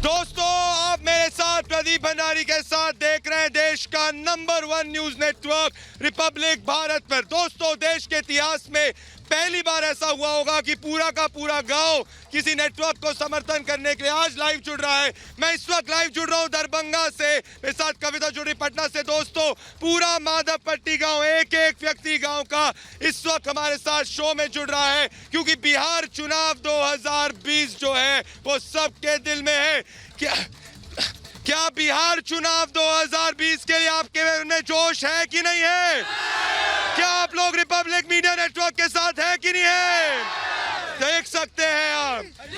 दोस्तों, आप मेरे साथ प्रदीप भंडारी के साथ देख रहे हैं देश का number 1 news network Republic Bharat पर। दोस्तों, देश के इतिहास में पहली बार ऐसा हुआ होगा कि पूरा का पूरा गांव किसी नेटवर्क को समर्थन करने के लिए आज लाइव जुड़ रहा है। मैं इस वक्त लाइव जुड़ रहा हूं दरभंगा से, मेरे साथ कविता जुड़ी पटना से। दोस्तों, पूरा माधवपट्टी गांव, एक एक व्यक्ति गांव का इस वक्त हमारे साथ शो में जुड़ रहा है, क्योंकि बिहार चुनाव 2020 जो है वो सबके दिल में है। क्या बिहार चुनाव 2020 के लिए आपके में जोश है कि नहीं है? क्या आप लोग रिपब्लिक मीडिया नेटवर्क के साथ है कि नहीं है? देख सकते हैं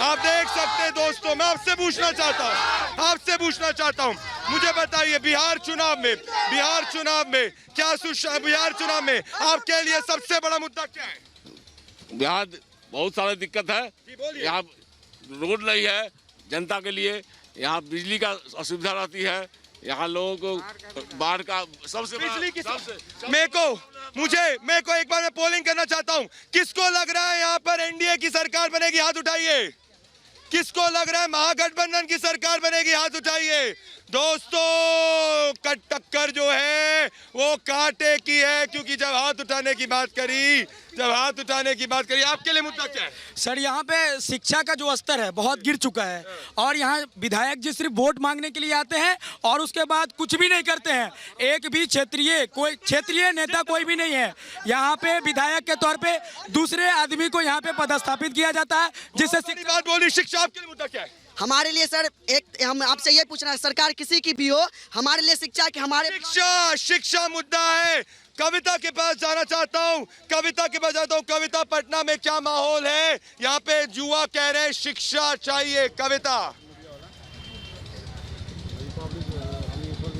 आप देख सकते हैं। दोस्तों, मैं आपसे पूछना चाहता हूं, मुझे बताइए बिहार चुनाव में बिहार चुनाव में आपके लिए सबसे बड़ा मुद्दा क्या है? बिहार बहुत सारी दिक्कत है। यहाँ रोड नहीं है जनता के लिए, यहाँ बिजली का असुविधा रहती है, यहाँ लोगों को बाढ़ का सबसे बिजली की मेरे को एक बार मैं पोलिंग करना चाहता हूँ। किसको लग रहा है यहाँ पर एनडीए की सरकार बनेगी? हाथ उठाइए। किसको लग रहा है महागठबंधन की सरकार बनेगी? हाथ उठाइए। दोस्तों, टक्कर जो है वो कांटे की है, क्योंकि जब हाथ उठाने की बात करी आपके लिए मुद्दा क्या है? सर, यहाँ पे शिक्षा का जो स्तर है बहुत गिर चुका है, और यहाँ विधायक जी सिर्फ वोट मांगने के लिए आते हैं और उसके बाद कुछ भी नहीं करते हैं। एक भी क्षेत्रीय नेता कोई भी नहीं है यहाँ पे। विधायक के तौर पे दूसरे आदमी को यहाँ पे पदस्थापित किया जाता है, जिससे बात बोली। शिक्षा आपके लिए मुद्दा क्या है? हमारे लिए सर, हम आपसे ये पूछना है, सरकार किसी की भी हो, हमारे लिए शिक्षा कि हमारे शिक्षा मुद्दा है। कविता के पास जाना चाहता हूँ। कविता, पटना में क्या माहौल है? यहाँ पे युवा कह रहे हैं शिक्षा चाहिए। कविता।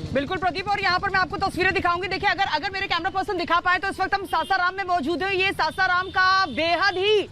बिल्कुल प्रदीप, और यहाँ पर मैं आपको तस्वीरें दिखाऊंगी। देखिए, अगर मेरे कैमरा पर्सन दिखा पाए तो इस वक्त हम सासाराम में मौजूद है। ये सासाराम का बेहद ही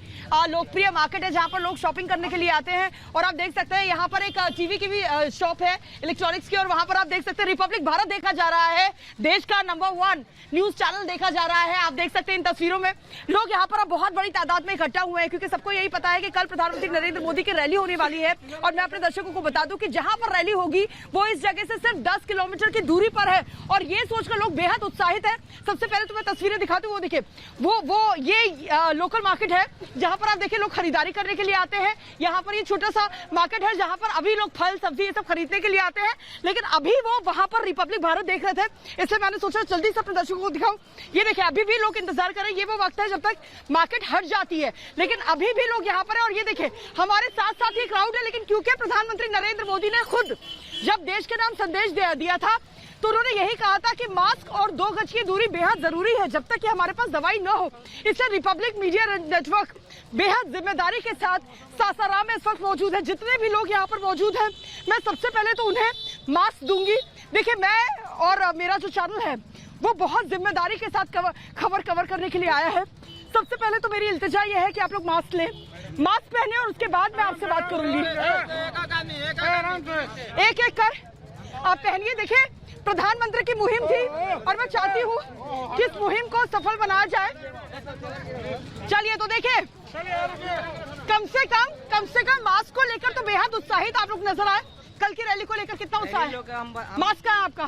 लोकप्रिय मार्केट है, जहाँ पर लोग शॉपिंग करने के लिए आते हैं। और आप देख सकते हैं यहाँ पर एक टीवी की भी शॉप है, इलेक्ट्रॉनिक्स की, और वहाँ पर आप देख सकते हैं रिपब्लिक भारत देखा जा रहा है, देश का नंबर 1 न्यूज चैनल देखा जा रहा है। आप देख सकते हैं इन तस्वीरों में लोग यहाँ पर अब बहुत बड़ी तादाद में इकट्ठा हुए हैं, क्योंकि सबको यही पता है कि कल प्रधानमंत्री नरेंद्र मोदी की रैली होने वाली है। और मैं अपने दर्शकों को बता दूं कि जहां पर रैली होगी वो इस जगह से सिर्फ 10 किलोमीटर की दूरी पर है, और ये सोचकर लोग बेहद उत्साहित है। सबसे पहले तो मैं तस्वीरें दिखाती हूँ। वो देखिए, वो ये लोकल मार्केट है, जहां पर आप देखिए लोग खरीदारी करने के लिए आते हैं। यहाँ पर ये छोटा सा मार्केट है जहां पर अभी लोग फल सब्जी ये सब खरीदने के लिए आते हैं, लेकिन अभी वो वहां पर रिपब्लिक भारत देख रहे थे, इसलिए मैंने सोचा जल्दी से अपने दर्शकों को दिखाऊं। ये देखिए, अभी भी लोग इंतजार कर रहे हैं। ये वो वक्त है जब तक मार्केट हट जाती है, लेकिन अभी भी लोग यहाँ पर है। और ये देखिए, हमारे साथ साथ ये क्राउड है, लेकिन क्योंकि प्रधानमंत्री नरेंद्र मोदी ने खुद जब देश के नाम संदेश दिया था, तो उन्होंने यही कहा था कि मास्क और 2 गज की दूरी बेहद जरूरी है जब तक कि हमारे पास दवाई न हो। इसलिए रिपब्लिक मीडिया नेटवर्क बेहद जिम्मेदारी के साथ सासाराम में इस वक्त मौजूद है। जितने भी लोग यहाँ पर मौजूद हैं, मैं सबसे पहले तो उन्हें मास्क दूंगी। देखिए, मैं और मेरा जो चैनल है वो बहुत जिम्मेदारी के साथ खबर कवर करने के लिए आया है। सबसे पहले तो मेरी इल्तिजा ये है कि आप लोग मास्क लें, मास्क पहने, और उसके बाद मैं आपसे बात करूंगी। एक एक कर आप पहनिए। देखिए, प्रधानमंत्री की मुहिम थी और मैं चाहती हूँ कि इस मुहिम को सफल बनाया जाए। चलिए, तो देखिए, कम से कम मास्क को लेकर तो बेहद उत्साहित आप लोग नजर आए। कल की रैली को लेकर कितना उत्साह है? मास्क कहाँ है आपका?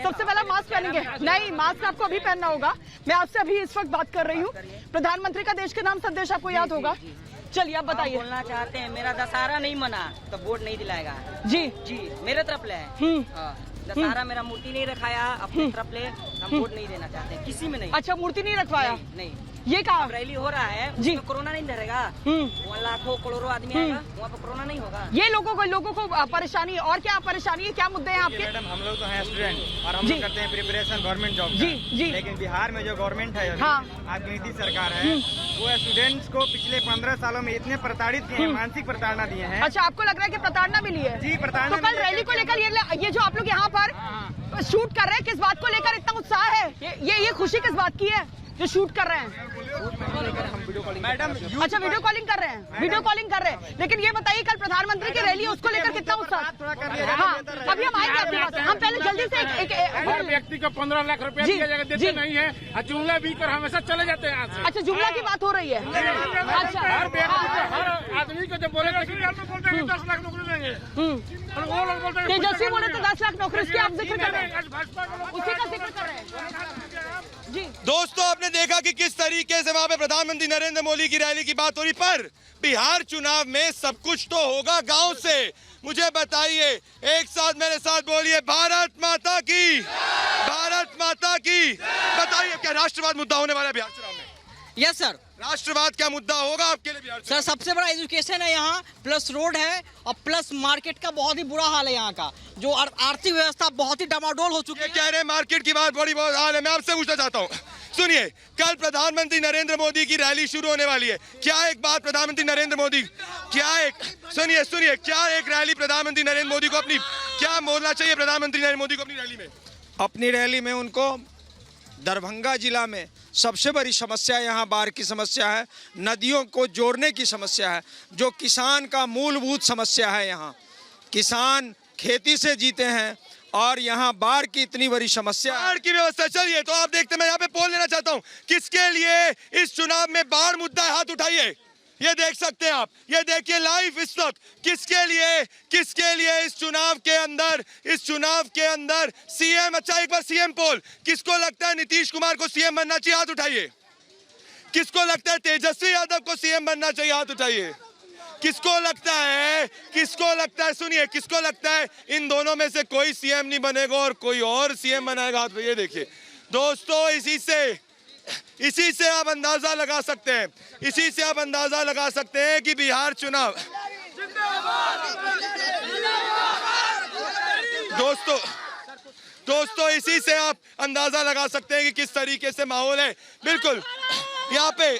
सबसे पहले मास्क पहनेंगे? नहीं, मास्क आपको अभी पहनना होगा। मैं आपसे अभी इस वक्त बात कर रही हूँ। प्रधानमंत्री का देश के नाम संदेश आपको याद होगा। चलिए, आप बताइए। बोलना चाहते हैं, मेरा दशहरा नहीं मना तो वोट नहीं दिलाएगा। जी, मेरे तरफ ले दशहरा मेरा मूर्ति नहीं रखाया, अपनी तरफ ले हम वोट नहीं देना चाहते, किसी में नहीं। अच्छा, मूर्ति नहीं रखवाया? नहीं। ये कहा रैली हो रहा है जी, तो कोरोना नहीं डरेगा। वहाँ लाखों करोड़ों आदमी आएगा, वहाँ पे कोरोना नहीं होगा। ये लोगों को परेशानी है। और क्या परेशानी है, क्या मुद्दे हैं आपके? मैडम, हम लोग तो हैं स्टूडेंट और हम लोग करते हैं प्रिपरेशन गवर्नमेंट जॉब का। जी। लेकिन बिहार में जो गवर्नमेंट है, आपकी नीतीश सरकार है, वो स्टूडेंट्स को पिछले 15 सालों में इतने प्रताड़ित किए हैं, मानसिक प्रताड़ना दिए हैं। अच्छा, आपको लग रहा है कि प्रताड़ना मिली है? जी, प्रताड़ना। तो कल रैली को लेकर ये जो आप लोग यहाँ पर शूट कर रहे हैं, किस बात को लेकर इतना उत्साह है? ये खुशी किस बात की है? जो शूट कर रहे हैं? मैडम अच्छा, वीडियो कॉलिंग कर रहे हैं, वीडियो कॉलिंग कर रहे हैं। लेकिन ये बताइए, कल प्रधानमंत्री की रैली है, उसको लेकर कितना उत्साह? हाँ, अभी हम आएंगे आपके पास। हम पहले जल्दी से हर व्यक्ति को 15 लाख रुपया दिया जाएगा, देते नहीं है। जुमला भी कर हमेशा चले जाते हैं यहाँ से। अच्छा, जुमला की बात हो रही है। अच्छा, हर व्यक्ति को, हर आदमी को जब बोले 10 लाख नौकरी देंगे, और वो लोग बोलते हैं तेजस्वी बोले तो 10 लाख नौकरी, उसकी आप जिक्र कर रहे हैं, भाजपा के लोग उसी का जिक्र कर रहे हैं जी। दोस्तों, आपने देखा कि किस तरीके से वहां पे प्रधानमंत्री नरेंद्र मोदी की रैली की बात हो रही, पर बिहार चुनाव में सब कुछ तो होगा गांव से। मुझे बताइए, एक साथ मेरे साथ बोलिए, भारत माता की, भारत माता की। बताइए, क्या राष्ट्रवाद मुद्दा होने वाला है बिहार चुनाव में? Yes sir. राष्ट्रवाद क्या मुद्दा होगा आपके लिए बिहार सर, चुनाव? सबसे बड़ा एजुकेशन है यहाँ, प्लस रोड है, और प्लस मार्केट का बहुत ही बुरा हाल है यहाँ का। जो आर्थिक व्यवस्था बहुत ही डामाडोल हो चुकी ये है। कह रहे हैं मार्केट की बात बड़ी बहुत हाल है। मैं आपसे पूछना चाहता हूँ, सुनिए, कल प्रधानमंत्री नरेंद्र मोदी की रैली शुरू होने वाली है। क्या एक बात प्रधानमंत्री नरेंद्र मोदी, क्या एक, सुनिए, क्या एक रैली प्रधानमंत्री नरेंद्र मोदी को अपनी, क्या बोलना चाहिए प्रधानमंत्री नरेंद्र मोदी को अपनी रैली में? अपनी रैली में उनको दरभंगा जिला में सबसे बड़ी समस्या यहाँ बाढ़ की समस्या है, नदियों को जोड़ने की समस्या है, जो किसान का मूलभूत समस्या है। यहाँ किसान खेती से जीते हैं और यहाँ बाढ़ की इतनी बड़ी समस्या है। बाढ़ की व्यवस्था, चलिए तो आप देखते, मैं यहाँ पे पोल लेना चाहता हूँ, किसके लिए इस चुनाव में बाढ़ मुद्दा है, हाथ उठाइए। ये देख सकते हैं आप, ये देखिए लाइव इस वक्त, किसके लिए इस चुनाव के अंदर सीएम। अच्छा, एक बार सीएम पोल, किसको लगता है नीतीश कुमार को सीएम बनना चाहिए, हाथ उठाइए। किसको लगता है तेजस्वी यादव को सीएम बनना चाहिए, हाथ उठाइए। किसको लगता है, सुनिए, किसको लगता है इन दोनों में से कोई सीएम नहीं बनेगा और कोई और सीएम बनाएगा, हाथ। ये देखिए दोस्तों, इसी से आप अंदाजा लगा सकते हैं कि बिहार चुनाव, दोस्तों इसी से आप अंदाजा लगा सकते हैं कि किस तरीके से माहौल है। बिल्कुल, यहाँ पे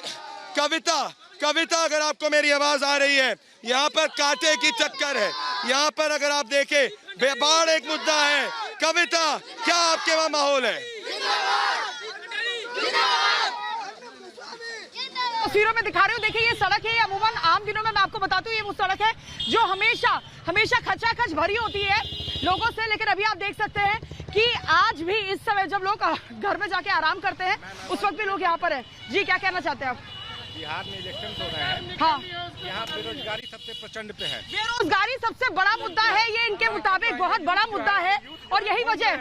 कविता, अगर आपको मेरी आवाज आ रही है, यहाँ पर कांटे की चक्कर है। यहाँ पर अगर आप देखें, बाढ़ एक मुद्दा है। कविता, क्या आपके वहाँ माहौल है? तस्वीरों में दिखा रही हूँ, देखिए ये सड़क है, ये अमूमन आम दिनों में मैं आपको बताती हूँ, ये वो सड़क है जो हमेशा खचाखच भरी होती है लोगों से। लेकिन अभी आप देख सकते हैं कि आज भी इस समय जब लोग घर में जाके आराम करते हैं, उस वक्त भी लोग यहाँ पर है। जी, क्या कहना चाहते हैं आप? बिहार में इलेक्शन हो रहा है, हाँ, यहाँ बेरोजगारी सबसे प्रचंड पे है। बेरोजगारी सबसे बड़ा मुद्दा है, ये इनके मुताबिक बहुत बड़ा मुद्दा है। और यही वजह,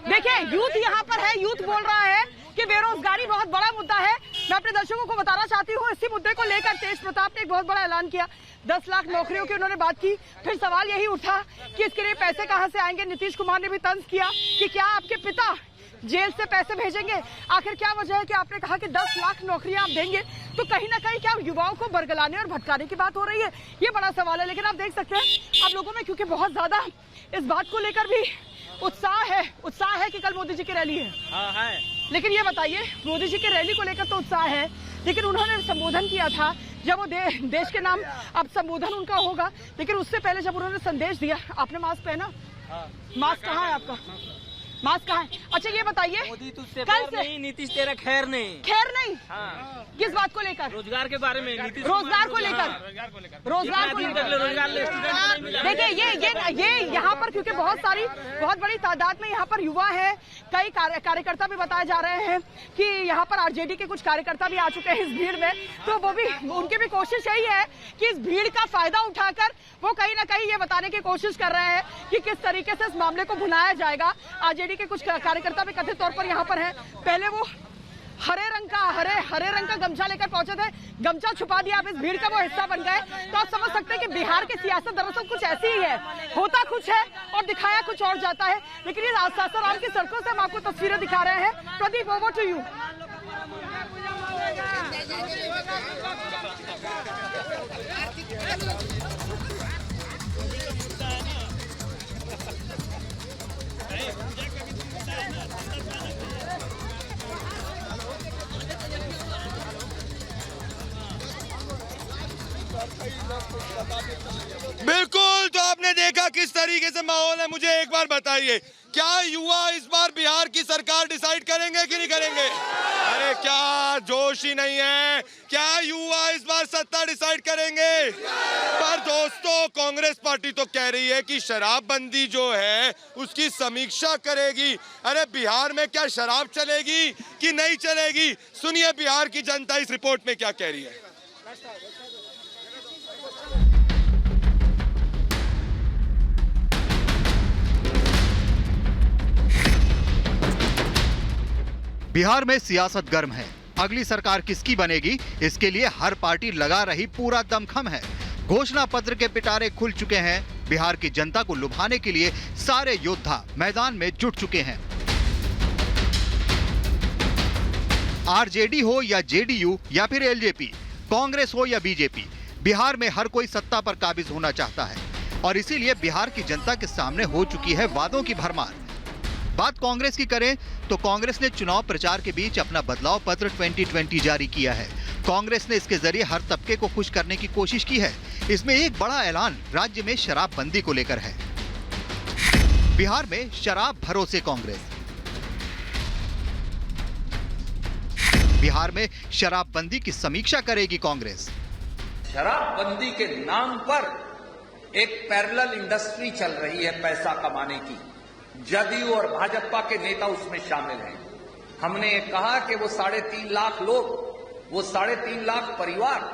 देखिए यूथ यहाँ पर है, यूथ बोल रहा है कि बेरोजगारी बहुत बड़ा मुद्दा है। मैं अपने दर्शकों को बताना चाहती हूँ, इसी मुद्दे को लेकर तेज प्रताप ने एक बहुत बड़ा ऐलान किया। 10 लाख नौकरियों की उन्होंने बात की। फिर सवाल यही उठा कि इसके लिए पैसे कहाँ से आएंगे। नीतीश कुमार ने भी तंज किया कि क्या आपके पिता जेल से पैसे भेजेंगे? आखिर क्या वजह है कि आपने कहा कि 10 लाख नौकरियां आप देंगे? तो कहीं ना कहीं क्या युवाओं को बरगलाने और भटकाने की बात हो रही है? ये बड़ा सवाल है। लेकिन आप देख सकते हैं आप लोगों में क्योंकि बहुत ज्यादा इस बात को लेकर भी उत्साह है कि कल मोदी जी की रैली है। हाँ है। लेकिन ये बताइए, मोदी जी की रैली को लेकर तो उत्साह है, लेकिन उन्होंने संबोधन किया था, जब वो देश के नाम, अब संबोधन उनका होगा, लेकिन उससे पहले जब उन्होंने संदेश दिया, आपने मास्क पहना? मास्क कहाँ है आपका? मास्क कहाँ है? अच्छा ये बताइए, मोदी तुझसे कल से नहीं, नीतीश तेरा खैर नहीं। खैर नहीं? हाँ। किस बात को लेकर? रोजगार के बारे में। नीतीश रोजगार को लेकर। देखिए ये यहाँ पर क्योंकि बहुत बड़ी तादाद में यहाँ पर युवा है, कई कार्यकर्ता भी बताए जा रहे हैं कि यहाँ पर आरजेडी के कुछ कार्यकर्ता भी आ चुके हैं इस भीड़ में। तो वो भी, उनकी भी कोशिश यही है कि इस भीड़ का फायदा उठाकर वो कहीं ना कहीं ये बताने की कोशिश कर रहे हैं कि किस तरीके से इस मामले को भुनाया जाएगा। आरजेडी के कुछ कार्यकर्ता भी कथित तौर पर यहाँ पर है। पहले वो हरे रंग का गमछा लेकर पहुंचे थे, गमछा छुपा दिया, अब इस भीड़ का वो हिस्सा बन गए। तो आप समझ सकते हैं कि बिहार की सियासत दरअसल कुछ ऐसी ही है, होता कुछ है और दिखाया कुछ और जाता है। लेकिन ये सासाराम की सड़कों से हम आपको तस्वीरें दिखा रहे हैं। Pradeep, over to you. बिल्कुल तो आपने देखा किस तरीके से माहौल है। मुझे एक बार बताइए, क्या युवा इस बार बिहार की सरकार डिसाइड करेंगे कि नहीं करेंगे? अरे क्या जोश ही नहीं है। क्या युवा इस बार सत्ता डिसाइड करेंगे? पर दोस्तों, कांग्रेस पार्टी तो कह रही है कि शराबबंदी जो है उसकी समीक्षा करेगी। अरे बिहार में क्या शराब चलेगी कि नहीं चलेगी? सुनिए बिहार की जनता इस रिपोर्ट में क्या कह रही है। बिहार में सियासत गर्म है। अगली सरकार किसकी बनेगी, इसके लिए हर पार्टी लगा रही पूरा दमखम है। घोषणा पत्र के पिटारे खुल चुके हैं। बिहार की जनता को लुभाने के लिए सारे योद्धा मैदान में जुट चुके हैं। आरजेडी हो या जेडीयू या फिर एलजेपी, कांग्रेस हो या बीजेपी, बिहार में हर कोई सत्ता पर काबिज होना चाहता है और इसीलिए बिहार की जनता के सामने हो चुकी है वादों की भरमार। बात कांग्रेस की करें तो कांग्रेस ने चुनाव प्रचार के बीच अपना बदलाव पत्र 2020 जारी किया है। कांग्रेस ने इसके जरिए हर तबके को खुश करने की कोशिश की है। इसमें एक बड़ा ऐलान राज्य में शराबबंदी को लेकर है। बिहार में शराब भरोसे कांग्रेस। बिहार में शराबबंदी की समीक्षा करेगी कांग्रेस। शराबबंदी के नाम पर एक पैरेलल इंडस्ट्री चल रही है पैसा कमाने की। जदयू और भाजपा के नेता उसमें शामिल हैं। हमने कहा कि वो 3.5 लाख लोग, वो 3.5 लाख परिवार,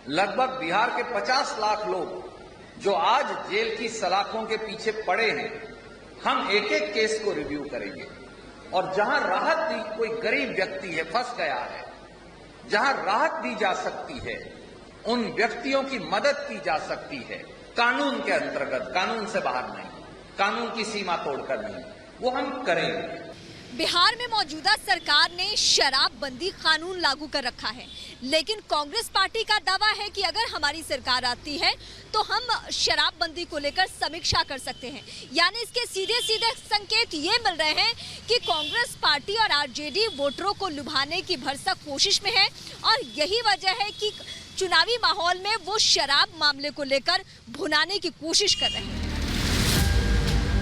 लगभग बिहार के 50 लाख लोग जो आज जेल की सलाखों के पीछे पड़े हैं, हम एक एक केस को रिव्यू करेंगे और जहां राहत दी, कोई गरीब व्यक्ति है, फंस गया है, जहां राहत दी जा सकती है, उन व्यक्तियों की मदद की जा सकती है कानून के अंतर्गत, कानून से बाहर नहीं, कानून की सीमा तोड़कर नहीं, वो हम करेंगे। बिहार में मौजूदा सरकार ने शराबबंदी कानून लागू कर रखा है, लेकिन कांग्रेस पार्टी का दावा है कि अगर हमारी सरकार आती है तो हम शराबबंदी को लेकर समीक्षा कर सकते हैं। यानी इसके सीधे सीधे संकेत ये मिल रहे हैं कि कांग्रेस पार्टी और आरजेडी वोटरों को लुभाने की भरसक कोशिश में है और यही वजह है कि चुनावी माहौल में वो शराब मामले को लेकर भुनाने की कोशिश कर रहे हैं।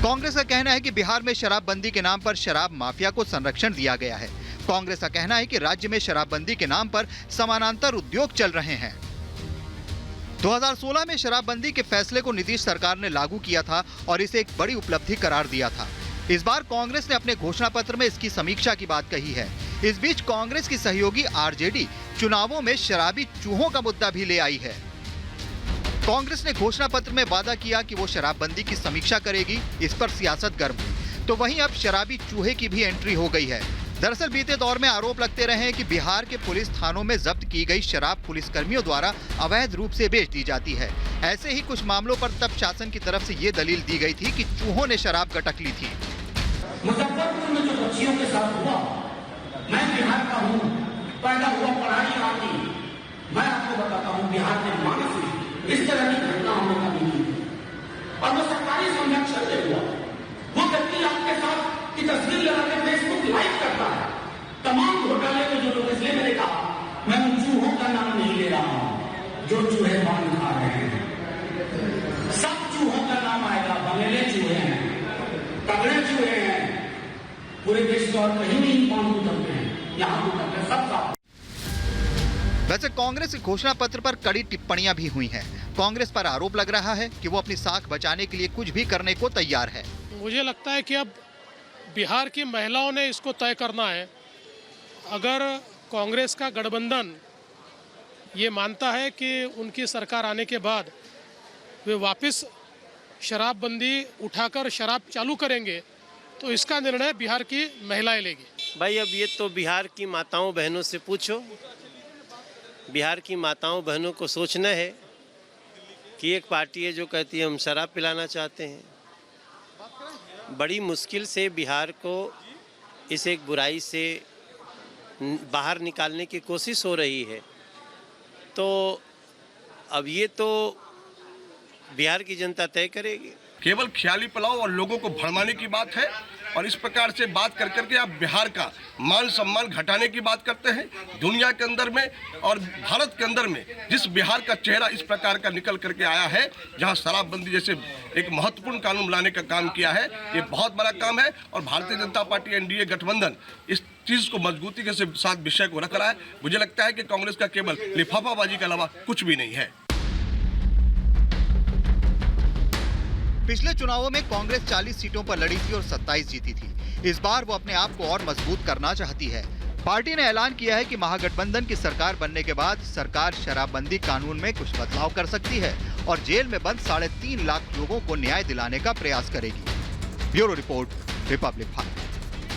कांग्रेस का कहना है कि बिहार में शराबबंदी के नाम पर शराब माफिया को संरक्षण दिया गया है। कांग्रेस का कहना है कि राज्य में शराबबंदी के नाम पर समानांतर उद्योग चल रहे हैं। 2016 में शराबबंदी के फैसले को नीतीश सरकार ने लागू किया था और इसे एक बड़ी उपलब्धि करार दिया था। इस बार कांग्रेस ने अपने घोषणा पत्र में इसकी समीक्षा की बात कही है। इस बीच कांग्रेस की सहयोगी आरजेडी चुनावों में शराबी चूहों का मुद्दा भी ले आई है। कांग्रेस ने घोषणा पत्र में वादा किया कि वो शराबबंदी की समीक्षा करेगी। इस पर सियासत गर्म हुई तो वहीं अब शराबी चूहे की भी एंट्री हो गई है। दरअसल बीते दौर में आरोप लगते रहे हैं कि बिहार के पुलिस थानों में जब्त की गई शराब पुलिसकर्मियों द्वारा अवैध रूप से बेच दी जाती है। ऐसे ही कुछ मामलों पर तब शासन की तरफ से ये दलील दी गई थी कि चूहों ने शराब गटक ली थी। मुजफ्फरपुर में जो बच्चियों के साथ हुआ, मैं बिहार का हूँ, पैदा हुआ पढ़ाई आती, मैं आपको बताता हूँ बिहार में मानसिक इस तरह की घटना होने का नहीं और वो सरकारी संरक्षण से हुआ। वो व्यक्ति आपके साथ की तस्वीर लगा के फेसबुक लाइव करता है। तमाम घोटाले में जो लोग, इसलिए मैंने कहा मैं उन चूहों का नाम नहीं ले रहा हूं जो चूहे पान खा रहे हैं। सब चूहों का नाम आएगा। बंगले चूहे हैं, तगड़े चूहे हैं, पूरे देश के और कहीं नहीं पान उतरते हैं, यहाँ उतरते सब। वैसे कांग्रेस के घोषणा पत्र पर कड़ी टिप्पणियां भी हुई हैं। कांग्रेस पर आरोप लग रहा है कि वो अपनी साख बचाने के लिए कुछ भी करने को तैयार है। मुझे लगता है कि अब बिहार की महिलाओं ने इसको तय करना है। अगर कांग्रेस का गठबंधन ये मानता है कि उनकी सरकार आने के बाद वे वापस शराबबंदी उठाकर शराब चालू करेंगे तो इसका निर्णय बिहार की महिलाएं लेगी। भाई अब ये तो बिहार की माताओं बहनों से पूछो। बिहार की माताओं बहनों को सोचना है कि एक पार्टी है जो कहती है हम शराब पिलाना चाहते हैं। बड़ी मुश्किल से बिहार को इस एक बुराई से बाहर निकालने की कोशिश हो रही है। तो अब ये तो बिहार की जनता तय करेगी। केवल ख्याली पुलाव और लोगों को भड़माने की बात है और इस प्रकार से बात कर करके आप बिहार का मान सम्मान घटाने की बात करते हैं। दुनिया के अंदर में और भारत के अंदर में जिस बिहार का चेहरा इस प्रकार का निकल करके आया है, जहां शराबबंदी जैसे एक महत्वपूर्ण कानून लाने का काम किया है, ये बहुत बड़ा काम है। और भारतीय जनता पार्टी एनडीए गठबंधन इस चीज को मजबूती के साथ विषय को रख रहा है। मुझे लगता है कि कांग्रेस का केवल लिफाफाबाजी के अलावा कुछ भी नहीं है। पिछले चुनावों में कांग्रेस 40 सीटों पर लड़ी थी और 27 जीती थी। इस बार वो अपने आप को और मजबूत करना चाहती है। पार्टी ने ऐलान किया है कि महागठबंधन की सरकार बनने के बाद सरकार शराबबंदी कानून में कुछ बदलाव कर सकती है और जेल में बंद 3.5 लाख लोगों को न्याय दिलाने का प्रयास करेगी। Bureau report, Republic Bharat.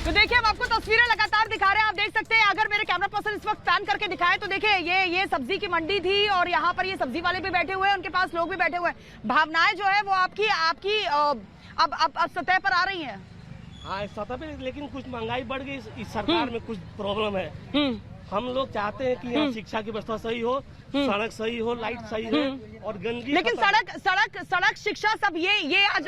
तो देखिए हम आपको तस्वीरें लगातार दिखा रहे हैं, आप देख सकते हैं। अगर मेरे कैमरा पर्सन इस वक्त पैन करके दिखाए तो देखिए ये सब्जी की मंडी थी और यहाँ पर ये सब्जी वाले भी बैठे हुए हैं, उनके पास लोग भी बैठे हुए हैं। भावनाएं जो है वो आपकी अब सतह पर आ रही हैं। हाँ, सतह पे, लेकिन कुछ महंगाई बढ़ गई, इस सरकार में कुछ प्रॉब्लम है। हम लोग चाहते हैं कि यहाँ शिक्षा की व्यवस्था सही हो, सड़क सही हो, लाइट सही है और गंदगी। लेकिन सड़क शिक्षा सब ये आज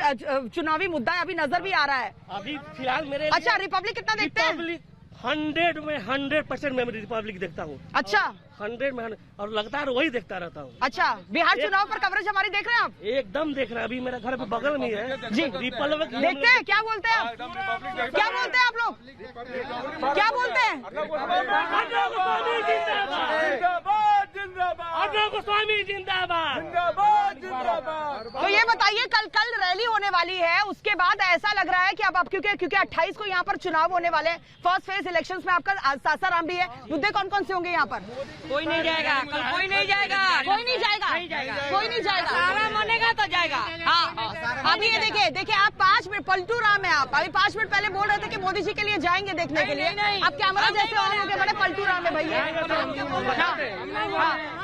चुनावी मुद्दा है, अभी नजर भी आ रहा है। अभी फिलहाल मेरे अच्छा, रिपब्लिक कितना देखते हैं? 100% मैं रिपब्लिक देखता हूँ। अच्छा, 100 में और लगातार वही देखता रहता हूँ। अच्छा, बिहार चुनाव पर कवरेज हमारी देख रहे हैं आप? एकदम देख रहे हैं। अभी मेरा घर पे बगल में है जी, रिपब्लिक देखते हैं। क्या बोलते हैं आप? क्या बोलते हैं आप लोग? क्या बोलते हैं? गोस्वामी जिंदाबाद। तो ये बताइए, कल रैली होने वाली है, उसके बाद ऐसा लग रहा है कि अब क्योंकि 28 को यहाँ पर चुनाव होने वाले हैं, फर्स्ट फेज इलेक्शंस में आपका सासाराम भी है, मुद्दे कौन कौन से होंगे यहाँ पर? कोई नहीं जाएगा, कल कोई नहीं जाएगा, कोई नहीं जाएगा, कोई नहीं जाएगा। सारा मानेगा तो जाएगा। हाँ, अभी ये देखिए आप 5 मिनट पलटू राम है। आप अभी 5 मिनट पहले बोल रहे थे कि मोदी जी के लिए जाएंगे देखने के लिए। आप कैमरा जैसे ऑन हो गए, बड़े पलटू राम है भैया।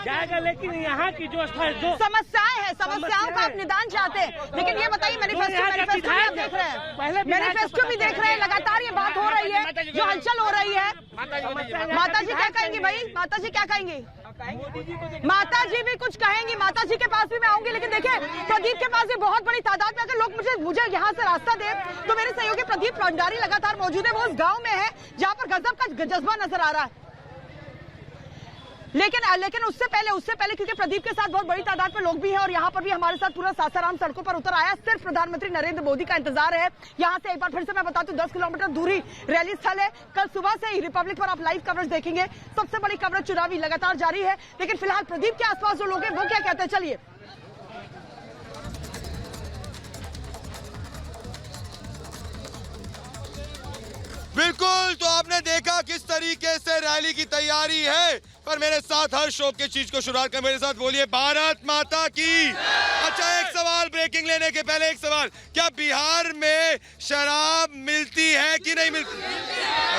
जाएगा, लेकिन यहाँ की जो समस्याएं हैं, समस्याओं का आप निदान चाहते हैं। लेकिन ये बताइए, मैनिफेस्टो भी आप देख रहे हैं, मैनिफेस्टो भी देख रहे हैं, लगातार ये बात हो रही है, जो हलचल हो रही है। माता जी क्या कहेंगी भाई? माता जी क्या कहेंगी? माता जी भी कुछ कहेंगी, माता जी के पास भी मैं आऊंगी। लेकिन देखिए, प्रदीप के पास भी बहुत बड़ी तादाद में अगर लोग मुझे यहाँ से रास्ता दे तो मेरे सहयोगी प्रदीप भंडारी लगातार मौजूद है। वो उस गाँव में है जहाँ पर गजब का जज्बा नजर आ रहा है। लेकिन उससे पहले क्योंकि प्रदीप के साथ बहुत बड़ी तादाद में लोग भी हैं और यहाँ पर भी हमारे साथ पूरा सासाराम सड़कों पर उतर आया। सिर्फ प्रधानमंत्री नरेंद्र मोदी का इंतजार है। यहाँ से एक बार फिर से मैं बताती हूँ, 10 किलोमीटर दूरी रैली स्थल है। कल सुबह से ही रिपब्लिक पर आप लाइव कवरेज देखेंगे। सबसे बड़ी कवरेज चुनावी लगातार जारी है। लेकिन फिलहाल प्रदीप के आसपास जो लोग हैं वो क्या कहते हैं, चलिए। बिल्कुल, तो आपने देखा किस तरीके से रैली की तैयारी है। पर मेरे साथ हर शौक की चीज को शुरुआत कर, मेरे साथ बोलिए भारत माता की। अच्छा, एक सवाल ब्रेकिंग लेने के पहले एक सवाल, क्या बिहार में शराब मिलती है कि नहीं मिलती?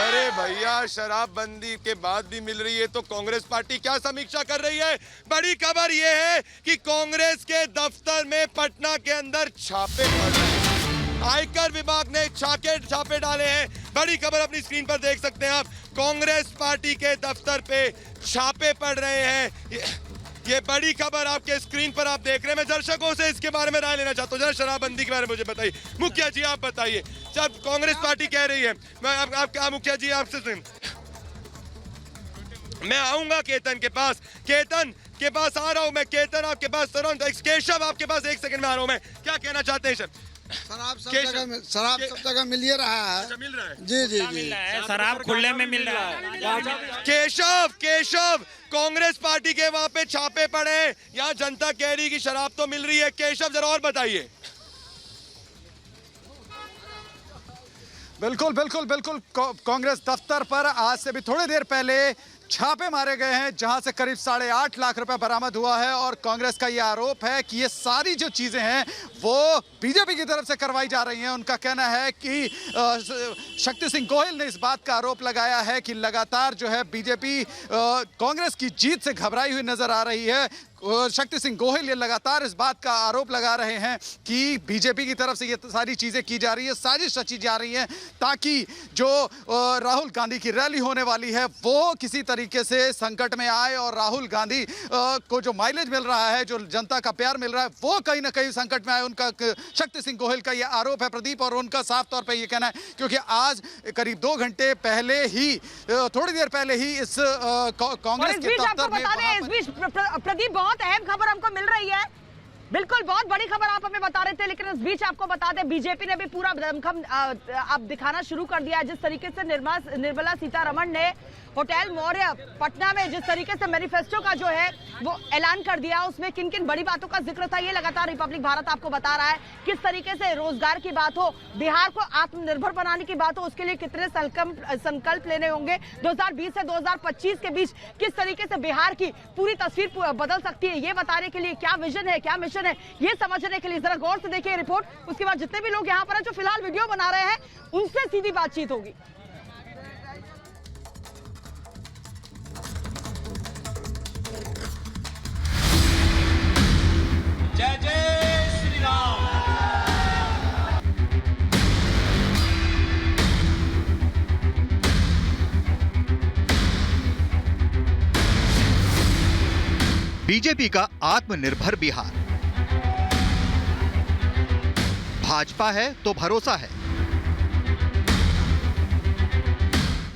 अरे भैया, शराबबंदी के बाद भी मिल रही है तो कांग्रेस पार्टी क्या समीक्षा कर रही है? बड़ी खबर यह है कि कांग्रेस के दफ्तर में पटना के अंदर छापे पड़ रहे हैं। आयकर विभाग ने छापे डाले हैं। बड़ी खबर अपनी स्क्रीन पर देख सकते हैं आप। कांग्रेस पार्टी के दफ्तर पे छापे पड़ रहे हैं। ये बड़ी खबर आपके स्क्रीन पर आप देख रहे हैं। मैं दर्शकों से इसके बारे में राय लेना चाहता हूँ। जरा शराबबंदी के बारे में मुझे बताइए। मुखिया जी आप बताइए, जब कांग्रेस पार्टी कह रही है, मैं आप मुखिया जी आपसे मैं आऊंगा केतन के पास आ रहा हूं मैं। केतन आपके पास, केशव आपके पास 1 सेकंड में आ रहा हूं मैं। क्या कहना चाहते हैं सर? शराब सब जगह मिल ही रहा है। अच्छा, मिल रहा है? जी, शराब खुले में मिल रहा है। केशव, कांग्रेस पार्टी के वहाँ पे छापे पड़े, यहाँ जनता कह रही कि शराब तो मिल रही है। केशव जरा और बताइए। बिल्कुल कांग्रेस दफ्तर पर आज से भी थोड़ी देर पहले छापे मारे गए हैं, जहां से करीब 8.5 लाख रुपए बरामद हुआ है। और कांग्रेस का यह आरोप है कि ये सारी जो चीजें हैं वो बीजेपी की तरफ से करवाई जा रही हैं। उनका कहना है कि शक्ति सिंह गोहिल ने इस बात का आरोप लगाया है कि लगातार जो है बीजेपी कांग्रेस की जीत से घबराई हुई नजर आ रही है। शक्ति सिंह गोहिल ये लगातार इस बात का आरोप लगा रहे हैं कि बीजेपी की तरफ से ये सारी चीजें की जा रही है, साजिश रची जा रही है ताकि जो राहुल गांधी की रैली होने वाली है वो किसी तरीके से संकट में आए और राहुल गांधी को जो माइलेज मिल रहा है, जो जनता का प्यार मिल रहा है, वो कहीं ना कहीं संकट में आए। उनका शक्ति सिंह गोहिल का यह आरोप है प्रदीप, और उनका साफ तौर पे ये कहना है क्योंकि आज करीब 2 घंटे पहले ही, थोड़ी देर पहले ही इस कांग्रेस के दफ्तर में इस बीच प्रदीप बहुत अहम खबर हमको मिल रही है। बिल्कुल बहुत बड़ी खबर आप हमें बता रहे थे, लेकिन इस बीच आपको बता दें बीजेपी ने भी पूरा दमखम अब दिखाना शुरू कर दिया है। जिस तरीके से निर्मला सीतारमण ने होटल मौर्य पटना में जिस तरीके से मैनिफेस्टो का जो है वो ऐलान कर दिया, उसमें किन किन बड़ी बातों का जिक्र था ये लगातार रिपब्लिक भारत आपको बता रहा है। किस तरीके से रोजगार की बात हो, बिहार को आत्मनिर्भर बनाने की बात हो, उसके लिए कितने संकल्प लेने होंगे, 2020 से 2025 के बीच किस तरीके से बिहार की पूरी तस्वीर बदल सकती है, ये बताने के लिए क्या विजन है, क्या मिशन है, ये समझने के लिए जरा गौर से देखिए रिपोर्ट। उसके बाद जितने भी लोग यहाँ पर हैं जो फिलहाल वीडियो बना रहे हैं उनसे सीधी बातचीत होगी। जय जय श्री राम। बीजेपी का आत्मनिर्भर बिहार, भाजपा है तो भरोसा है।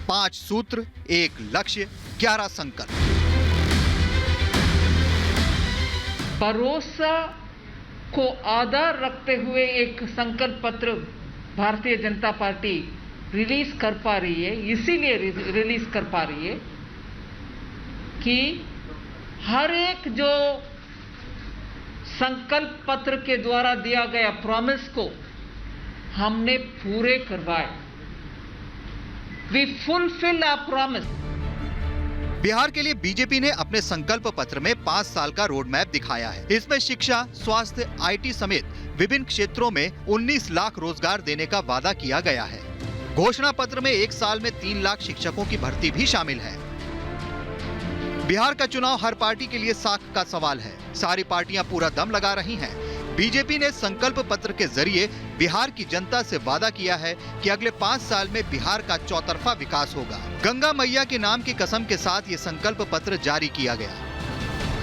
5 सूत्र, 1 लक्ष्य, 11 संकल्प। भरोसा को आधार रखते हुए एक संकल्प पत्र भारतीय जनता पार्टी रिलीज कर पा रही है, इसीलिए रिलीज कर पा रही है कि हर एक जो संकल्प पत्र के द्वारा दिया गया प्रॉमिस को हमने पूरे करवाए। We fulfil our promise. Bihar के लिए बीजेपी ने अपने संकल्प पत्र में 5 साल का रोड मैप दिखाया है। इसमें शिक्षा, स्वास्थ्य, IT समेत विभिन्न क्षेत्रों में 19 लाख रोजगार देने का वादा किया गया है। घोषणा पत्र में 1 साल में 3 लाख शिक्षकों की भर्ती भी शामिल है। बिहार का चुनाव हर पार्टी के लिए साख का सवाल है। सारी पार्टियां पूरा दम लगा रही हैं। बीजेपी ने संकल्प पत्र के जरिए बिहार की जनता से वादा किया है कि अगले 5 साल में बिहार का चौतरफा विकास होगा। गंगा मैया के नाम की कसम के साथ ये संकल्प पत्र जारी किया गया।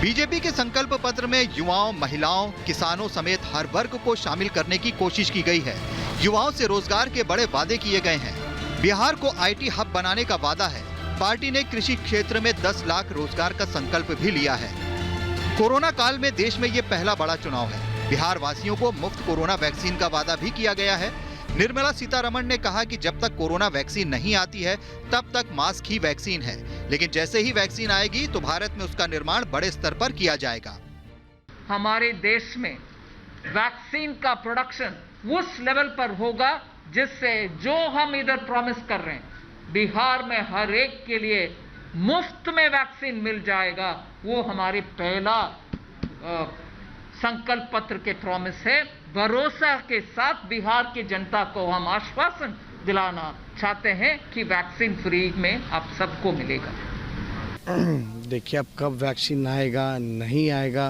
बीजेपी के संकल्प पत्र में युवाओं, महिलाओं, किसानों समेत हर वर्ग को शामिल करने की कोशिश की गई है। युवाओं से रोजगार के बड़े वादे किए गए हैं। बिहार को IT हब बनाने का वादा है। पार्टी ने कृषि क्षेत्र में 10 लाख रोजगार का संकल्प भी लिया है। कोरोना काल में देश में ये पहला बड़ा चुनाव है। बिहार वासियों को मुफ्त कोरोना वैक्सीन का वादा भी किया गया है। निर्मला सीतारमण ने कहा कि जब तक कोरोना वैक्सीन नहीं आती है तब तक मास्क ही वैक्सीन है, लेकिन जैसे ही वैक्सीन आएगी तो भारत में उसका निर्माण बड़े स्तर पर किया जाएगा। हमारे देश में वैक्सीन का प्रोडक्शन उस लेवल पर होगा जिससे जो हम इधर प्रॉमिस कर रहे हैं बिहार में हर एक के लिए मुफ्त में वैक्सीन मिल जाएगा, वो हमारे पहला संकल्प पत्र के प्रॉमिस है। भरोसा के साथ बिहार की जनता को हम आश्वासन दिलाना चाहते हैं कि वैक्सीन फ्री में आप सबको मिलेगा। देखिए अब कब वैक्सीन आएगा नहीं आएगा,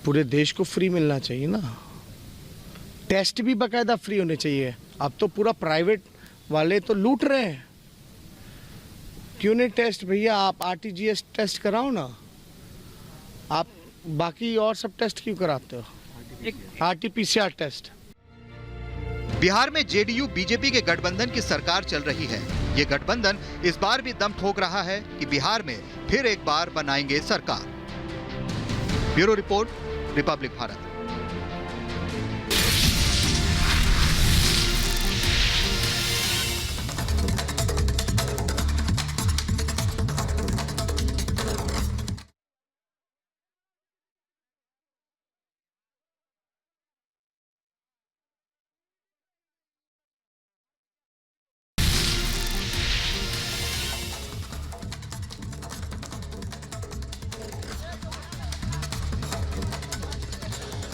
पूरे देश को फ्री मिलना चाहिए ना। टेस्ट भी बाकायदा फ्री होने चाहिए। अब तो पूरा प्राइवेट वाले तो लूट रहे हैं। क्यों नहीं टेस्ट भैया, आप RTGS टेस्ट कराओ ना, आप बाकी और सब टेस्ट क्यों कराते हो? RT-PCR test. बिहार में JDU बीजेपी के गठबंधन की सरकार चल रही है। ये गठबंधन इस बार भी दम ठोक रहा है कि बिहार में फिर एक बार बनाएंगे सरकार। Bureau report, Republic Bharat.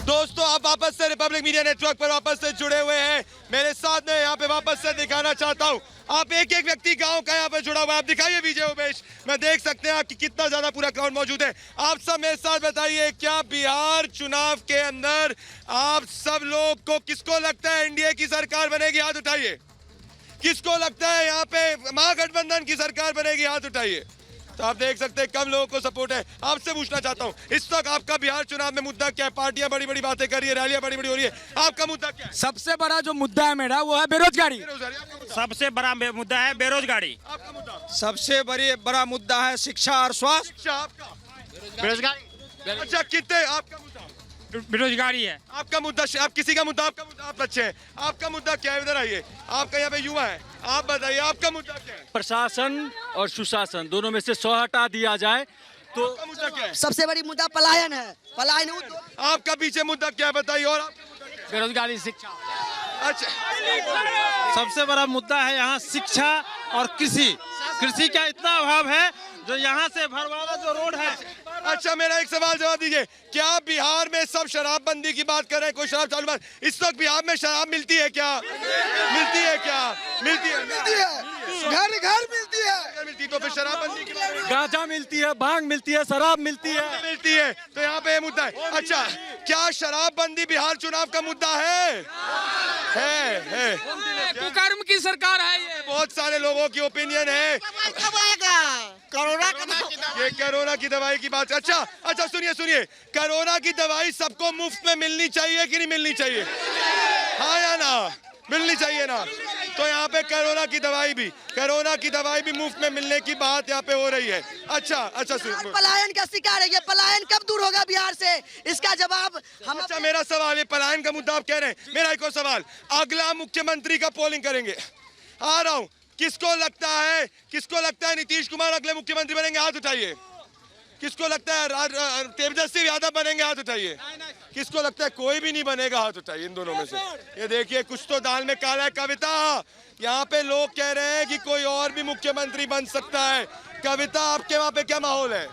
दोस्तों आप वापस से रिपब्लिक मीडिया नेटवर्क पर वापस से जुड़े हुए हैं। मेरे साथ में यहाँ पे वापस से दिखाना चाहता हूँ, आप एक एक व्यक्ति गांव का यहाँ पे जुड़ा हुआ है। आप दिखाइए विजय उमेश, मैं देख सकते हैं आपकी कितना ज्यादा पूरा क्राउड मौजूद है। आप सब मेरे साथ बताइए, क्या बिहार चुनाव के अंदर आप सब लोग को किसको लगता है एनडीए की सरकार बनेगी? हाथ उठाइए। किसको लगता है यहाँ पे महागठबंधन की सरकार बनेगी? हाथ उठाइए। तो आप देख सकते हैं कम लोगों को सपोर्ट है। आपसे पूछना चाहता हूँ, इस वक्त आपका बिहार चुनाव में मुद्दा क्या है? पार्टियां बड़ी बड़ी बातें कर रही है, रैलियां बड़ी बड़ी हो रही है, आपका मुद्दा क्या है? सबसे बड़ा जो मुद्दा है मेरा वो है बेरोजगारी। सबसे बड़ा मुद्दा है बेरोजगारी। आपका मुद्दा? सबसे बड़ा मुद्दा है शिक्षा और स्वास्थ्य। शिक्षा आपका? बेरोजगारी। अच्छा, कितने? आपका मुद्दा बेरोजगारी है। आपका मुद्दा, आप किसी का मुद्दा, आपका मुद्दा, आप अच्छे हैं, आपका मुद्दा क्या है? इधर आइए, आपका यहाँ पे युवा है, आप बताइए आपका मुद्दा क्या है? प्रशासन और सुशासन दोनों में से 100 हटा दिया जाए तो आपका मुद्दा क्या है? सबसे बड़ी मुद्दा पलायन है। पलायन आपका पीछे मुद्दा क्या है बताइए? और आपका मुद्दा क्या है? बेरोजगारी, शिक्षा। अच्छा, सबसे बड़ा मुद्दा है यहाँ शिक्षा और कृषि। कृषि का इतना अभाव है, जो यहाँ से भरवाड़ा जो रोड है। अच्छा, मेरा एक सवाल जवाब दीजिए, क्या बिहार में सब शराबबंदी की बात कर रहे हैं? कोई शराब चालू बात? इस वक्त बिहार में शराब मिलती है क्या? मिलती है क्या? मिलती है, घर घर मिलती है। मिलती तो फिर शराबबंदी की गांजा मिलती है, भांग मिलती है, शराब मिलती है, तो यहाँ पे ये मुद्दा है। अच्छा, क्या शराबबंदी बिहार चुनाव का मुद्दा है? कुकर्म की सरकार है ये। बहुत सारे लोगों की ओपिनियन है। ये कोरोना की दवाई की बात। अच्छा सुनिए, कोरोना की दवाई सबको मुफ्त में मिलनी चाहिए कि नहीं मिलनी चाहिए? हाँ या ना? मिलनी चाहिए ना? तो यहाँ पे कोरोना की दवाई भी मुफ्त में मिलने की बात यहाँ पे हो रही है। अच्छा सुनिए, पलायन का शिकार है। ये पलायन कब दूर होगा बिहार से? इसका जवाब हम। अच्छा, मेरा सवाल, ये पलायन का मुद्दा आप कह रहे हैं, मेरा एक और सवाल, अगला मुख्यमंत्री का पोलिंग करेंगे, आ रहा हूँ, किसको लगता है नीतीश कुमार अगले मुख्यमंत्री बनेंगे? हाथ उठाइए। किसको लगता है तेजस्वी यादव बनेंगे? हाथ उठाइए। किसको लगता है कोई भी नहीं बनेगा? हाथ उठाइए इन दोनों में से। ये देखिए, कुछ तो दाल में काला है। कविता, यहाँ पे लोग कह रहे हैं कि कोई और भी मुख्यमंत्री बन सकता है। कविता, आपके वहाँ पे क्या माहौल है?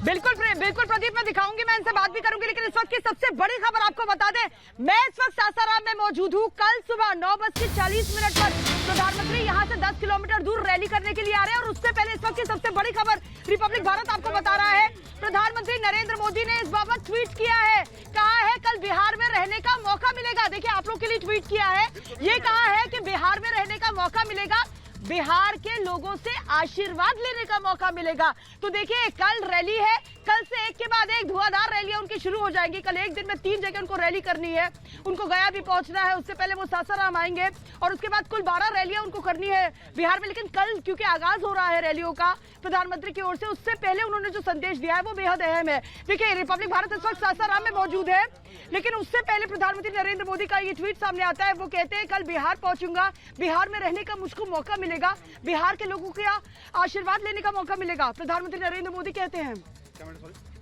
बिल्कुल प्रदीप, मैं दिखाऊंगी, मैं इनसे बात भी करूंगी, लेकिन इस वक्त की सबसे बड़ी खबर आपको बता दें, मैं इस वक्त सासाराम में मौजूद हूं। कल सुबह 9:40 पर प्रधानमंत्री यहां से 10 किलोमीटर दूर रैली करने के लिए आ रहे हैं। और उससे पहले इस वक्त की सबसे बड़ी खबर रिपब्लिक भारत आपको बता रहा है, प्रधानमंत्री नरेंद्र मोदी ने इस बाबत ट्वीट किया है। कहा है कल बिहार में रहने का मौका मिलेगा। देखिए, आप लोग के लिए ट्वीट किया है, ये कहा है कि बिहार में रहने का मौका मिलेगा, बिहार के लोगों से आशीर्वाद लेने का मौका मिलेगा। तो देखिए, कल रैली है, कल से एक के बाद एक धुआंधार रैलियां उनकी शुरू हो जाएंगी। कल एक दिन में 3 जगह उनको रैली करनी है, उनको गया भी पहुंचना है, उससे पहले वो सासाराम आएंगे और उसके बाद कुल 12 रैलियां उनको करनी है बिहार में। लेकिन कल क्योंकि आगाज हो रहा है रैलियों का प्रधानमंत्री की ओर से, उससे पहले उन्होंने जो संदेश दिया है वो बेहद अहम है। देखिए, रिपब्लिक भारत इस वक्त सासाराम में मौजूद है, लेकिन उससे पहले प्रधानमंत्री नरेंद्र मोदी का ये ट्वीट सामने आता है। वो कहते हैं कल बिहार पहुंचूंगा, बिहार में रहने का मुझको मौका मिलेगा, बिहार के लोगों का आशीर्वाद लेने का मौका मिलेगा। प्रधानमंत्री नरेंद्र मोदी कहते हैं।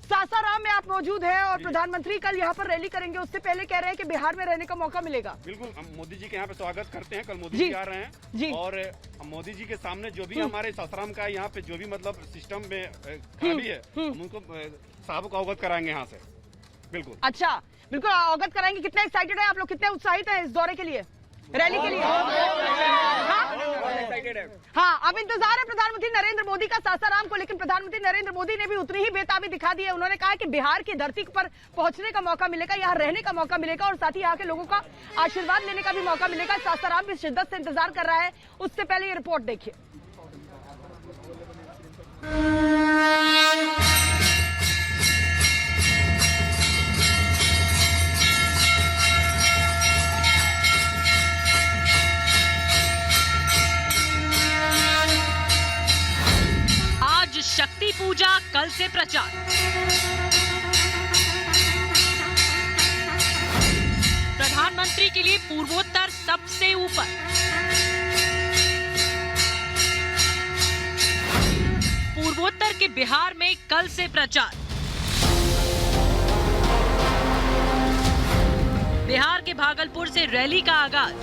सासाराम में आप मौजूद हैं और प्रधानमंत्री कल यहाँ पर रैली करेंगे, उससे पहले कह रहे हैं कि बिहार में रहने का मौका मिलेगा। बिल्कुल, हम मोदी जी के यहाँ पे स्वागत करते हैं। कल मोदी जी आ रहे हैं जी। और मोदी जी के सामने जो भी हमारे सासाराम का यहाँ पे जो भी मतलब सिस्टम में खाली है, हम उनको साहब को अवगत कराएंगे यहाँ से। बिल्कुल, अच्छा, बिल्कुल अवगत कराएंगे। कितने एक्साइटेड है आप लोग, कितने उत्साहित हैं इस दौरे के लिए, रैली के लिए? हाँ, अब इंतजार है प्रधानमंत्री नरेंद्र मोदी का सासाराम को, लेकिन प्रधानमंत्री नरेंद्र मोदी ने भी उतनी ही बेताबी दिखा दी है। उन्होंने कहा कि बिहार की धरती पर पहुंचने का मौका मिलेगा, यहाँ रहने का मौका मिलेगा और साथ ही यहाँ के लोगों का आशीर्वाद लेने का भी मौका मिलेगा। सासाराम भी शिद्दत से इंतजार कर रहा है। उससे पहले ये रिपोर्ट देखिए। शक्ति पूजा, कल से प्रचार। प्रधानमंत्री के लिए पूर्वोत्तर सबसे ऊपर। पूर्वोत्तर के बिहार में कल से प्रचार। बिहार के भागलपुर से रैली का आगाज।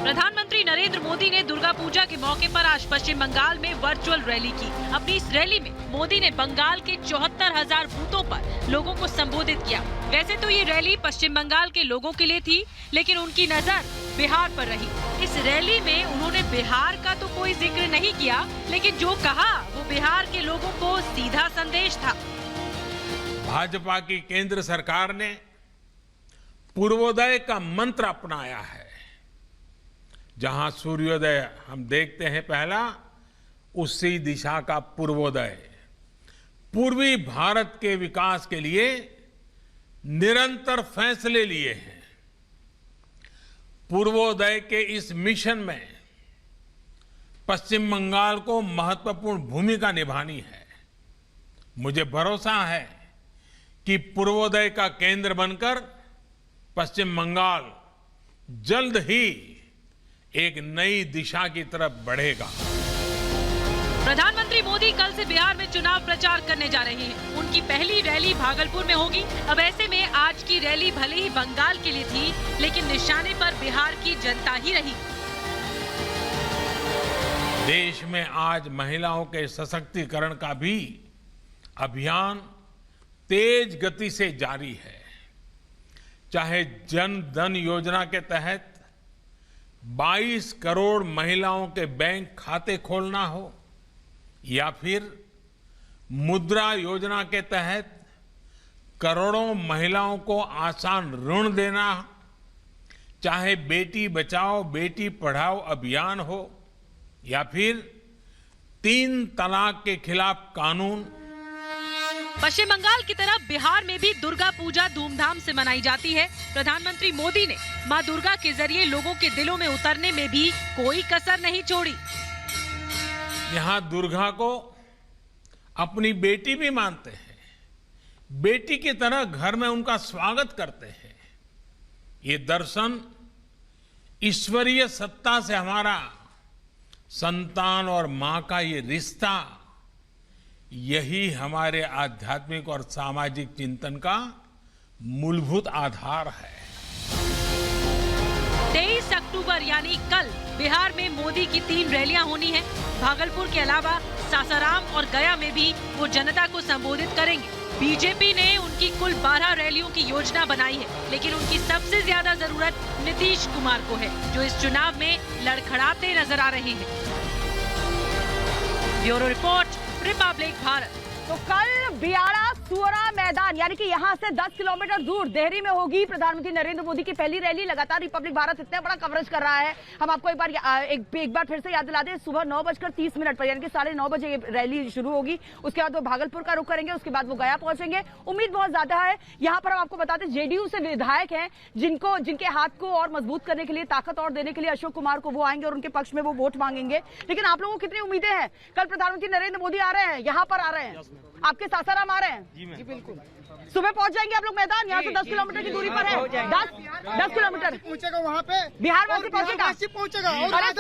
प्रधानमंत्री नरेंद्र मोदी ने दुर्गा पूजा के मौके पर आज पश्चिम बंगाल में वर्चुअल रैली की। अपनी इस रैली में मोदी ने बंगाल के 74,000 बूथों पर लोगों को संबोधित किया। वैसे तो ये रैली पश्चिम बंगाल के लोगों के लिए थी, लेकिन उनकी नजर बिहार पर रही। इस रैली में उन्होंने बिहार का तो कोई जिक्र नहीं किया, लेकिन जो कहा वो बिहार के लोगों को सीधा संदेश था। भाजपा की केंद्र सरकार ने पूर्वोदय का मंत्र अपनाया है। जहां सूर्योदय हम देखते हैं पहला, उसी दिशा का पूर्वोदय। पूर्वी भारत के विकास के लिए निरंतर फैसले लिए हैं। पूर्वोदय के इस मिशन में पश्चिम बंगाल को महत्वपूर्ण भूमिका निभानी है। मुझे भरोसा है कि पूर्वोदय का केंद्र बनकर पश्चिम बंगाल जल्द ही एक नई दिशा की तरफ बढ़ेगा। प्रधानमंत्री मोदी कल से बिहार में चुनाव प्रचार करने जा रहे हैं। उनकी पहली रैली भागलपुर में होगी। अब ऐसे में आज की रैली भले ही बंगाल के लिए थी, लेकिन निशाने पर बिहार की जनता ही रही। देश में आज महिलाओं के सशक्तिकरण का भी अभियान तेज गति से जारी है। चाहे जन धन योजना के तहत 22 करोड़ महिलाओं के बैंक खाते खोलना हो, या फिर मुद्रा योजना के तहत करोड़ों महिलाओं को आसान ऋण देना, चाहे बेटी बचाओ बेटी पढ़ाओ अभियान हो, या फिर 3 तलाक के खिलाफ कानून। पश्चिम बंगाल की तरह बिहार में भी दुर्गा पूजा धूमधाम से मनाई जाती है। प्रधानमंत्री मोदी ने मां दुर्गा के जरिए लोगों के दिलों में उतरने में भी कोई कसर नहीं छोड़ी। यहाँ दुर्गा को अपनी बेटी भी मानते हैं, बेटी की तरह घर में उनका स्वागत करते हैं। ये दर्शन ईश्वरीय सत्ता से हमारा संतान और मां का ये रिश्ता, यही हमारे आध्यात्मिक और सामाजिक चिंतन का मूलभूत आधार है। 23 अक्टूबर यानी कल बिहार में मोदी की 3 रैलियां होनी हैं। भागलपुर के अलावा सासाराम और गया में भी वो जनता को संबोधित करेंगे। बीजेपी ने उनकी कुल 12 रैलियों की योजना बनाई है, लेकिन उनकी सबसे ज्यादा जरूरत नीतीश कुमार को है, जो इस चुनाव में लड़खड़ाते नजर आ रहे हैं। Bureau report, Republic Bharat. तो कल बियाड़ा सुअरा मैदान यानी कि यहाँ से 10 किलोमीटर दूर देहरी में होगी प्रधानमंत्री नरेंद्र मोदी की पहली रैली। लगातार रिपब्लिक भारत इतना बड़ा कवरेज कर रहा है। हम आपको एक बार फिर से याद दिला दें, सुबह 9:30 पर यानी कि 9:30 बजे ये रैली शुरू होगी। उसके बाद वो भागलपुर का रुख करेंगे, उसके बाद वो गया पहुंचेंगे। उम्मीद बहुत ज्यादा है। यहाँ पर हम आपको बताते हैं जेडीयू से विधायक हैं जिनके हाथ को और मजबूत करने के लिए, ताकत और देने के लिए अशोक कुमार को वो आएंगे और उनके पक्ष में वो वोट मांगेंगे। लेकिन आप लोगों को कितनी उम्मीदें हैं? कल प्रधानमंत्री नरेंद्र मोदी आ रहे हैं, यहाँ पर आ रहे हैं, आपके सासाराम आ रहे हैं। जी बिल्कुल। सुबह पहुंच जाएंगे आप लोग मैदान, यहाँ से 10 किलोमीटर की दूरी पर है। 10 किलोमीटर पहुंचेगा वहाँ पे, बिहार वासी पहुंचेगा। अरे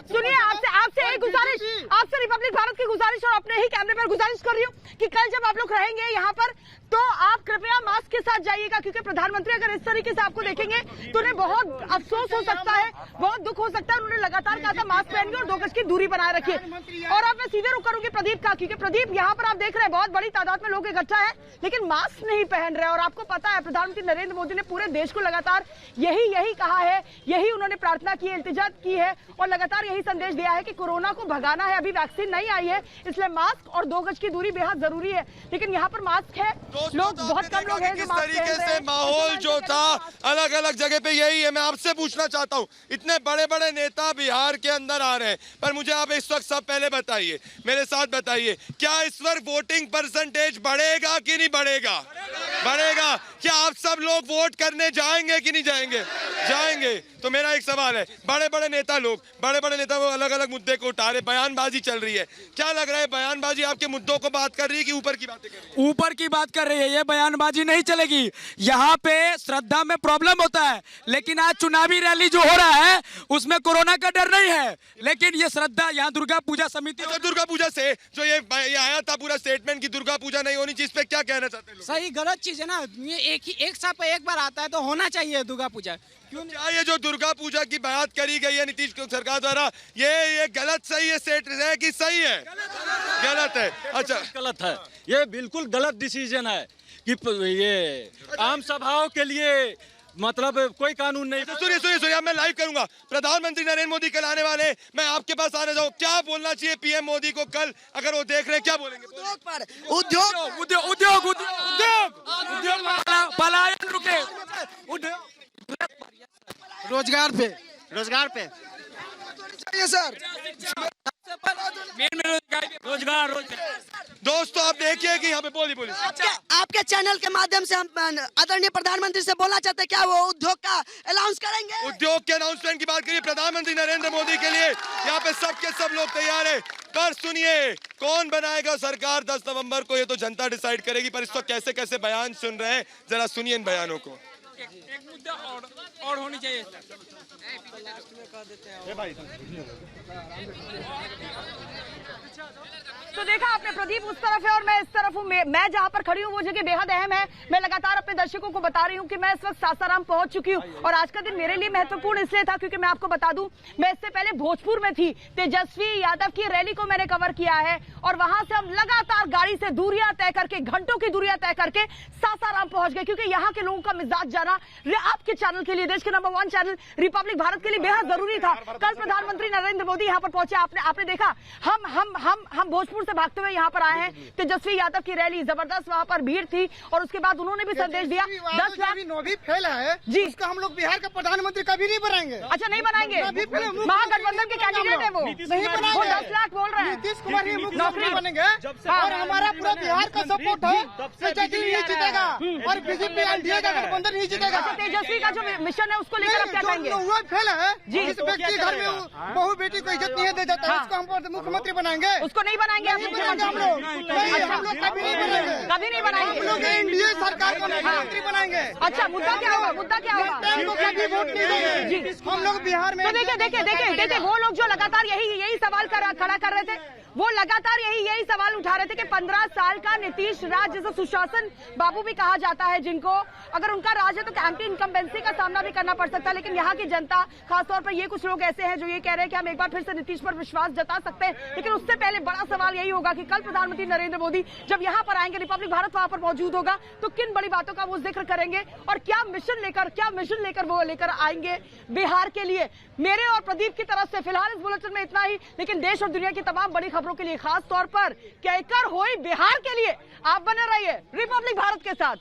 सुनिए आपसे एक गुजारिश, आपसे रिपब्लिक भारत की गुजारिश और अपने ही कैमरे पर गुजारिश कर रही हूँ कि कल जब आप लोग रहेंगे यहाँ पर, तो आप कृपया मास्क के साथ जाइएगा, क्योंकि प्रधानमंत्री अगर इस तरीके से आपको देखेंगे तो उन्हें बहुत अफसोस हो सकता है, बहुत दुख हो सकता है। उन्होंने लगातार कहा था मास्क पहनिए और 2 गज की दूरी बनाए रखिए। और अब मैं सीधे रुक करूंगी प्रदीप का, क्योंकि प्रदीप यहाँ पर आप देख रहे हैं बहुत बड़ी तादाद में लोग इकट्ठा है, लेकिन मास्क नहीं पहन रहे। और आपको पता है प्रधानमंत्री नरेंद्र मोदी ने पूरे देश को लगातार यही कहा है, यही उन्होंने प्रार्थना की है, इल्तिजा की है और लगातार यही संदेश दिया है कि कोरोना को भगाना है। अभी वैक्सीन नहीं आई है, इसलिए मास्क और 2 गज की दूरी बेहद जरूरी है। लेकिन यहाँ पर मास्क है, लोग बहुत कम लोग हैं। किस तरीके से माहौल जो था अलग अलग जगह पे यही है। मैं आपसे पूछना चाहता हूँ, इतने बड़े बड़े नेता बिहार के अंदर आ रहे हैं, पर मुझे आप इस वक्त सब पहले बताइए, मेरे साथ बताइए, क्या इस वक्त वोटिंग परसेंटेज बढ़ेगा कि नहीं बढ़ेगा? बढ़ेगा। क्या आप सब लोग वोट करने जाएंगे कि नहीं जाएंगे? जाएंगे। तो मेरा एक सवाल है, बड़े बड़े नेता वो अलग अलग मुद्दे को उठा रहे, बयानबाजी चल रही है, क्या लग रहा है बयानबाजी आपके मुद्दों को बात कर रही है कि ऊपर की बातें कर रही है? ऊपर की बात कर रही है, ये बयानबाजी नहीं चलेगी। यहाँ पे श्रद्धा में प्रॉब्लम होता है, लेकिन आज चुनावी रैली जो हो रहा है उसमें कोरोना का डर नहीं है, लेकिन ये श्रद्धा यहाँ दुर्गा पूजा समिति, दुर्गा पूजा से जो ये आया था पूरा स्टेटमेंट की दुर्गा पूजा नहीं होनी चाहिए, इस पे क्या कहना चाहते हैं? सही गलत चीज है ना, ये एक साल पे एक बार आता है तो होना चाहिए दुर्गा पूजा। क्यों क्या ये जो दुर्गा पूजा की बात करी गई है नीतीश सरकार द्वारा, ये गलत सही है, सेट है कि सही है? गलत है। अच्छा, गलत है, ये बिल्कुल गलत डिसीजन है कि ये आम सभाओं के लिए मतलब कोई कानून नहीं। सुनिए, मैं लाइव करूंगा। प्रधानमंत्री नरेंद्र मोदी कल आने वाले, मैं आपके पास आने जाऊँ, क्या बोलना चाहिए पीएम मोदी को कल अगर वो देख रहे हैं, क्या बोलेंगे? उद्योग पलायन रुके, रोजगार पे चाहिए सर, रोजगार। दोस्तों आप देखिए कि यहाँ पे बोली आपके चैनल के माध्यम से हम आदरणीय प्रधानमंत्री से बोलना चाहते हैं, क्या वो उद्योग का अनाउंस करेंगे? उद्योग के अनाउंसमेंट की बात करिए प्रधानमंत्री नरेंद्र मोदी के लिए, यहाँ पे सब लोग तैयार है। पर सुनिए, कौन बनाएगा सरकार 10 नवंबर को, ये तो जनता डिसाइड करेगी। पर इस वक्त कैसे कैसे बयान सुन रहे हैं, जरा सुनिए इन बयानों को। एक मुद्दा और होनी चाहिए। तो देखा आपने, प्रदीप उस तरफ है और मैं इस तरफ हूँ। मैं जहाँ पर खड़ी हूँ वो जगह बेहद अहम है। मैं लगातार अपने दर्शकों को बता रही हूँ कि मैं इस वक्त सासाराम पहुंच चुकी हूँ और आज का दिन मेरे लिए महत्वपूर्ण इसलिए था क्योंकि मैं आपको बता दूं, मैं इससे पहले भोजपुर में थी। तेजस्वी यादव की रैली को मैंने कवर किया है और वहां से हम लगातार गाड़ी से दूरियां तय करके, घंटों की दूरियां तय करके सासाराम पहुंच गए क्योंकि यहाँ के लोगों का मिजाज जाना आपके चैनल के लिए, देश के नंबर 1 चैनल रिपब्लिक भारत के लिए बेहद जरूरी था। कल प्रधानमंत्री नरेंद्र मोदी यहाँ पर पहुंचे, आपने देखा। हम भोजपुर से भागते हुए यहाँ पर आए हैं। तेजस्वी यादव की रैली जबरदस्त, वहाँ पर भीड़ थी और उसके बाद उन्होंने भी संदेश दिया 10 लाख भी फैला है जी, उसका हम लोग बिहार का प्रधानमंत्री कभी नहीं बनाएंगे। अच्छा, नहीं बनाएंगे? महागठबंधन के कैंडिडेट है वो, नहीं बनाएंगे। वो 10 लाख बोल रहे हैं। नीतीश कुमार ही मुख्यमंत्री बनेंगे और हमारा पूरा बिहार का सपोर्ट है। तेजस्वी नहीं जीतेगा और बीजेपी एनडीए का गठबंधन नहीं जीतेगा। तेजस्वी का जो मिशन है उसको लेकर आप क्या कहेंगे? वो फैला है जी, जिस व्यक्ति घर में बहू बेटी को इज्जत नहीं दे जाता है उसको हम मुख्यमंत्री बनाएंगे। उसको नहीं बनाएंगे हम लोग, कभी नहीं बनाएंगे। हम लोग एनडीए सरकार को मुख्यमंत्री बनाएंगे। अच्छा, मुद्दा क्या होगा? कभी वोट नहीं देंगे हम लोग बिहार में। तो देखिए वो लोग जो लगातार यही सवाल खड़ा कर रहे थे, वो लगातार यही सवाल उठा रहे थे कि 15 साल का नीतीश राज, जिसे सुशासन बाबू भी कहा जाता है, जिनको अगर उनका राज है तो एंटी इनकम्बेंसी का सामना भी करना पड़ सकता है। लेकिन यहाँ की जनता, खासतौर पर ये कुछ लोग ऐसे हैं जो ये कह रहे हैं कि हम एक बार फिर से नीतीश पर विश्वास जता सकते हैं। लेकिन उससे पहले बड़ा सवाल यही होगा कि कल प्रधानमंत्री नरेंद्र मोदी जब यहाँ पर आएंगे, रिपब्लिक भारत वहां पर मौजूद होगा, तो किन बड़ी बातों का वो जिक्र करेंगे और क्या मिशन लेकर वो लेकर आएंगे बिहार के लिए। मेरे और प्रदीप की तरफ से फिलहाल इस बुलेटिन में इतना ही, लेकिन देश और दुनिया की तमाम बड़ी खबरों के लिए, खास तौर पर कहकर होई बिहार के लिए, आप बने रहिए रिपब्लिक भारत के साथ।